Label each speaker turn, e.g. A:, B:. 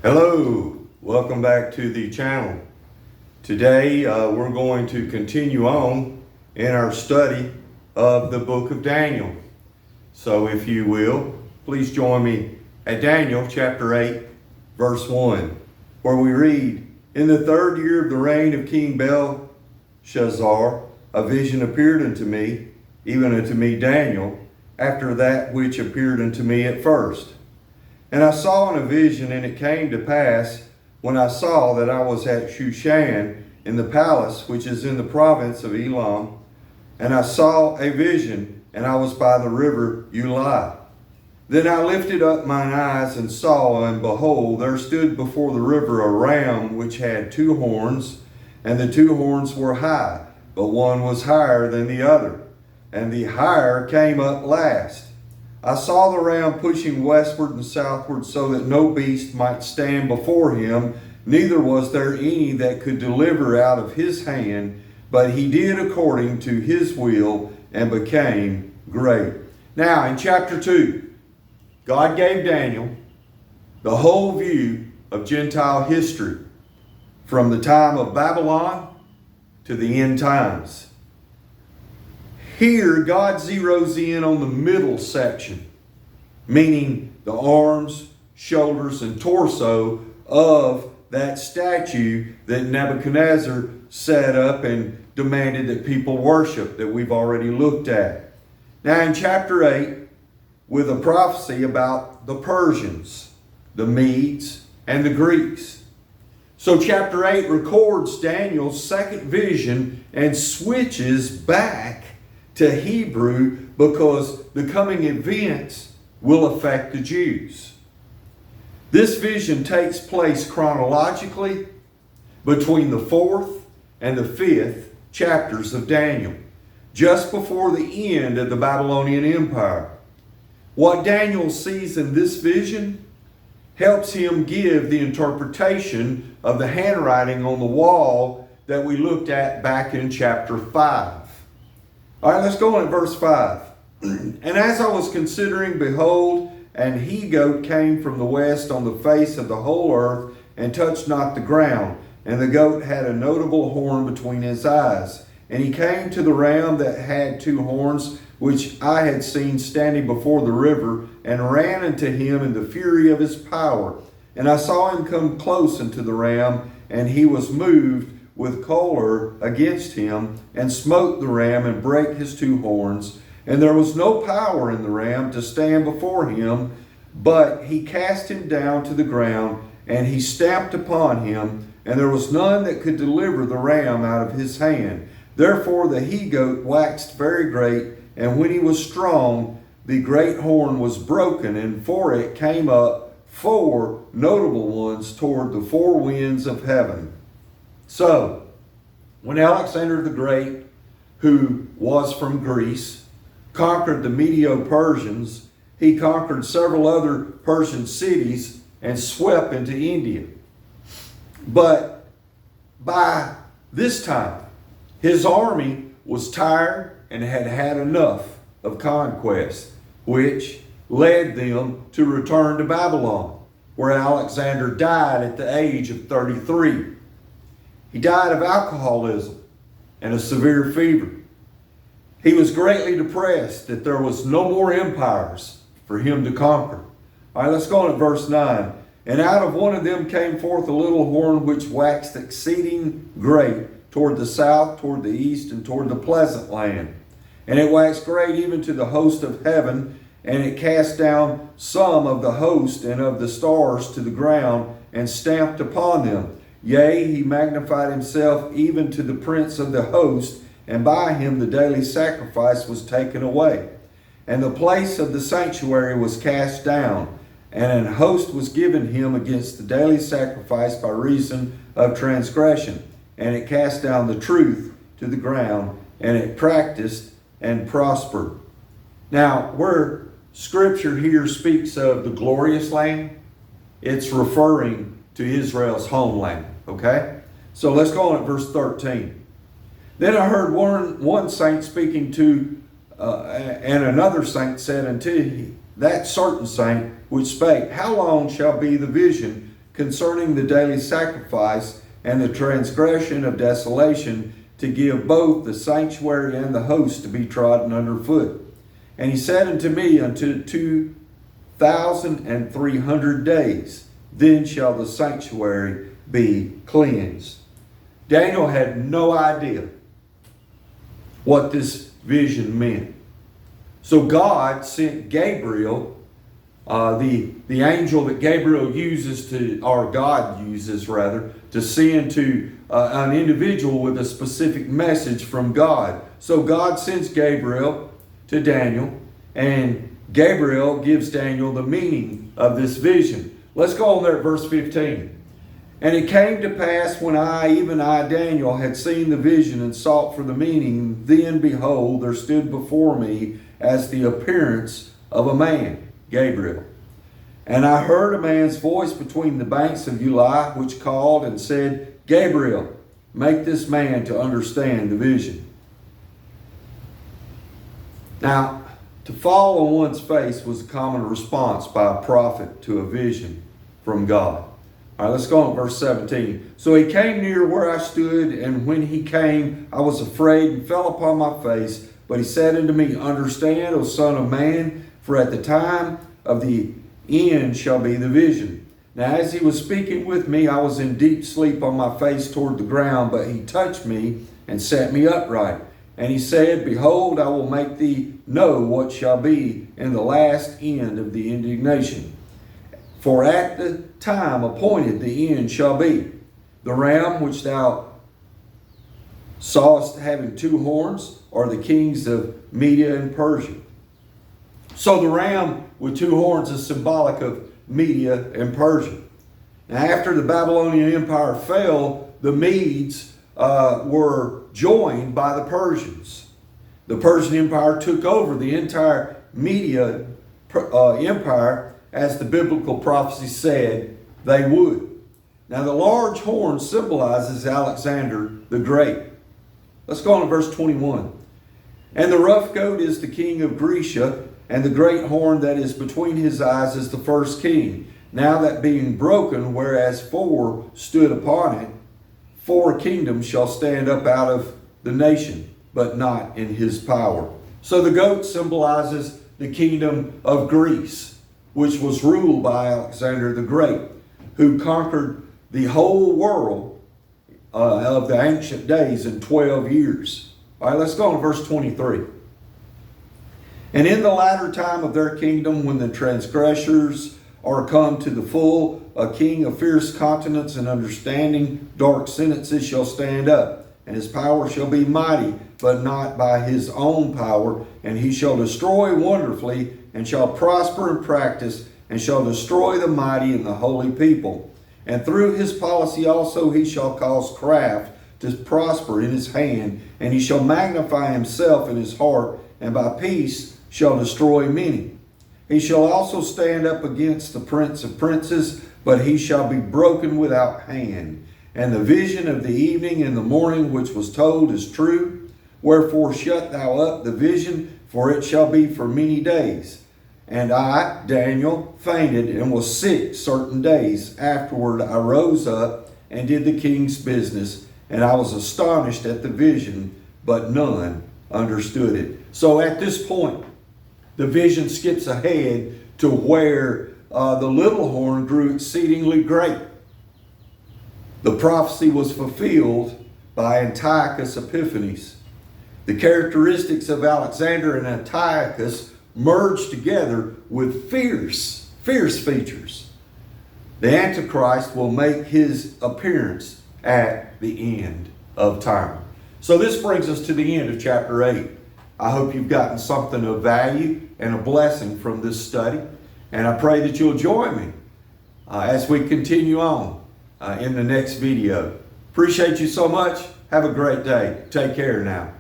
A: Hello, welcome back to the channel. Today we're going to continue on in our study of the book of Daniel. So if you will, please join me at Daniel chapter 8, verse 1, where we read, "In the third year of the reign of King Belshazzar, a vision appeared unto me, even unto me Daniel, after that which appeared unto me at first. And I saw in a vision, and it came to pass, when I saw that I was at Shushan, in the palace which is in the province of Elam, and I saw a vision, and I was by the river Ulai. Then I lifted up mine eyes and saw, and behold, there stood before the river a ram which had two horns, and the two horns were high, but one was higher than the other, and the higher came up last. I saw the ram pushing westward and southward, so that no beast might stand before him, neither was there any that could deliver out of his hand, but he did according to his will and became great." Now, in chapter 2, God gave Daniel the whole view of Gentile history, from the time of Babylon to the end times. Here, God zeroes in on the middle section, meaning the arms, shoulders, and torso of that statue that Nebuchadnezzar set up and demanded that people worship, that we've already looked at. Now in chapter 8, with a prophecy about the Persians, the Medes, and the Greeks. So chapter 8 records Daniel's second vision and switches back to Hebrew because the coming events will affect the Jews. This vision takes place chronologically between the 4th and the 5th chapters of Daniel, just before the end of the Babylonian Empire. What Daniel sees in this vision helps him give the interpretation of the handwriting on the wall that we looked at back in chapter 5. All right, let's go on at verse 5. "And as I was considering, behold, an he-goat came from the west on the face of the whole earth, and touched not the ground. And the goat had a notable horn between his eyes. And he came to the ram that had two horns, which I had seen standing before the river, and ran unto him in the fury of his power. And I saw him come close unto the ram, and he was moved with choler against him, and smote the ram, and brake his two horns. And there was no power in the ram to stand before him, but he cast him down to the ground, and he stamped upon him, and there was none that could deliver the ram out of his hand. Therefore the he-goat waxed very great, and when he was strong, the great horn was broken, and for it came up four notable ones toward the four winds of heaven." So, when Alexander the Great, who was from Greece, conquered the Medo-Persians, he conquered several other Persian cities and swept into India. But by this time, his army was tired and had had enough of conquest, which led them to return to Babylon, where Alexander died at the age of 33. He died of alcoholism and a severe fever. He was greatly depressed that there was no more empires for him to conquer. All right, let's go on at verse 9. "And out of one of them came forth a little horn which waxed exceeding great toward the south, toward the east, and toward the pleasant land. And it waxed great even to the host of heaven, and it cast down some of the host and of the stars to the ground, and stamped upon them. Yea, he magnified himself even to the prince of the host, and by him the daily sacrifice was taken away. And the place of the sanctuary was cast down, and an host was given him against the daily sacrifice by reason of transgression. And it cast down the truth to the ground, and it practiced and prospered." Now, where Scripture here speaks of the glorious land, it's referring to Israel's homeland, okay? So let's go on at verse 13. "Then I heard one saint speaking to, and another saint said unto that certain saint which spake, How long shall be the vision concerning the daily sacrifice and the transgression of desolation, to give both the sanctuary and the host to be trodden under foot. And he said unto me, unto 2,300 days, then shall the sanctuary be cleansed. Daniel had no idea what this vision meant. So God sent Gabriel, the angel that Gabriel uses to, or God uses rather, to send to an individual with a specific message from God. So God sends Gabriel to Daniel, and Gabriel gives Daniel the meaning of this vision. Let's go on there at verse 15. And it came to pass when even I, Daniel, had seen the vision and sought for the meaning, then behold, there stood before me as the appearance of a man, Gabriel. And I heard a man's voice between the banks of Ulai, which called and said, Gabriel, make this man to understand the vision. Now, to fall on one's face was a common response by a prophet to a vision from God. All right, let's go on to verse 17. So he came near where I stood, and when he came, I was afraid and fell upon my face. But he said unto me, Understand, O son of man, for at the time of the end shall be the vision. Now as he was speaking with me, I was in deep sleep on my face toward the ground, but he touched me and set me upright. And he said, Behold, I will make thee know what shall be in the last end of the indignation. For at the time appointed the end shall be. The ram which thou sawest having two horns are the kings of Media and Persia. So the ram with two horns is symbolic of Media and Persia. Now after the Babylonian Empire fell, the Medes were joined by the Persians. The Persian Empire took over the entire Media Empire, as the biblical prophecy said they would. Now the large horn symbolizes Alexander the Great. Let's go on to verse 21. And the rough goat is the king of Grecia, and the great horn that is between his eyes is the first king. Now that being broken, whereas four stood upon it, 4 kingdoms shall stand up out of the nation, but not in his power. So the goat symbolizes the kingdom of Greece, which was ruled by Alexander the Great, who conquered the whole world of the ancient days in 12 years. All right, let's go on to verse 23. And in the latter time of their kingdom, when the transgressors are come to the full, a king of fierce countenance and understanding dark sentences shall stand up, and his power shall be mighty, but not by his own power, and he shall destroy wonderfully, and shall prosper in practice, and shall destroy the mighty and the holy people. And through his policy also he shall cause craft to prosper in his hand, and he shall magnify himself in his heart, and by peace shall destroy many. He shall also stand up against the prince of princes, but he shall be broken without hand. And the vision of the evening and the morning which was told is true. Wherefore shut thou up the vision, for it shall be for many days. And I, Daniel, fainted and was sick certain days. Afterward I rose up and did the king's business, and I was astonished at the vision, but none understood it. So at this point, the vision skips ahead to where the little horn grew exceedingly great. The prophecy was fulfilled by Antiochus Epiphanes. The characteristics of Alexander and Antiochus merged together with fierce features. The Antichrist will make his appearance at the end of time. So this brings us to the end of chapter 8. I hope you've gotten something of value and a blessing from this study. And I pray that you'll join me as we continue on in the next video. Appreciate you so much. Have a great day. Take care now.